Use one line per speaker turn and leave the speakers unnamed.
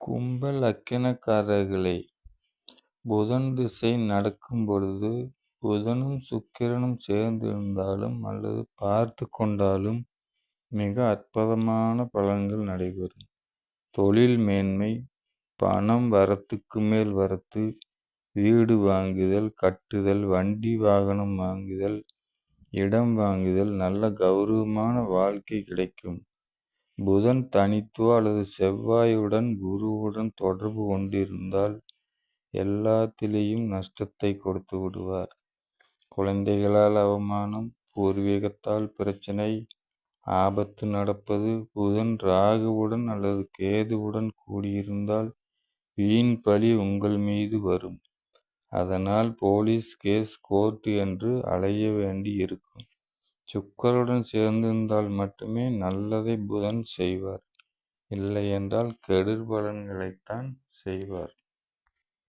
கும்ப லக்கினக்காரர்களே, புதன் திசை நடக்கும் பொழுது புதனும் சுக்கிரனும் சேர்ந்திருந்தாலும் அல்லது பார்த்து கொண்டாலும் மிக அற்புதமான பலன்கள் நடைபெறும். தொழில் மேன்மை, பணம் வரத்துக்கு மேல் வரத்து, வீடு வாங்குதல், கட்டுதல், வண்டி வாகனம் வாங்குதல், இடம் வாங்குதல், நல்ல கௌரவமான வாழ்க்கை கிடைக்கும். புதன் தனித்தோ அல்லது செவ்வாயுடன் குருவுடன் தொடர்பு கொண்டிருந்தால் எல்லாத்திலேயும் நஷ்டத்தை கொடுத்து விடுவார். குழந்தைகளால் அவமானம், பூர்வீகத்தால் பிரச்சனை, ஆபத்து நடப்பது. புதன் ராகுவுடன் அல்லது கேதுவுடன் கூடியிருந்தால் வீண் பழி உங்கள் மீது வரும். அதனால் போலீஸ் கேஸ், கோர்ட் என்று அலைய வேண்டி இருக்கும். சுக்கிரனுடன் சேர்ந்திருந்தால் மட்டுமே நல்லதை புதன் செய்வார். இல்லையென்றால் கெடுபலன்களைத்தான் செய்வார்.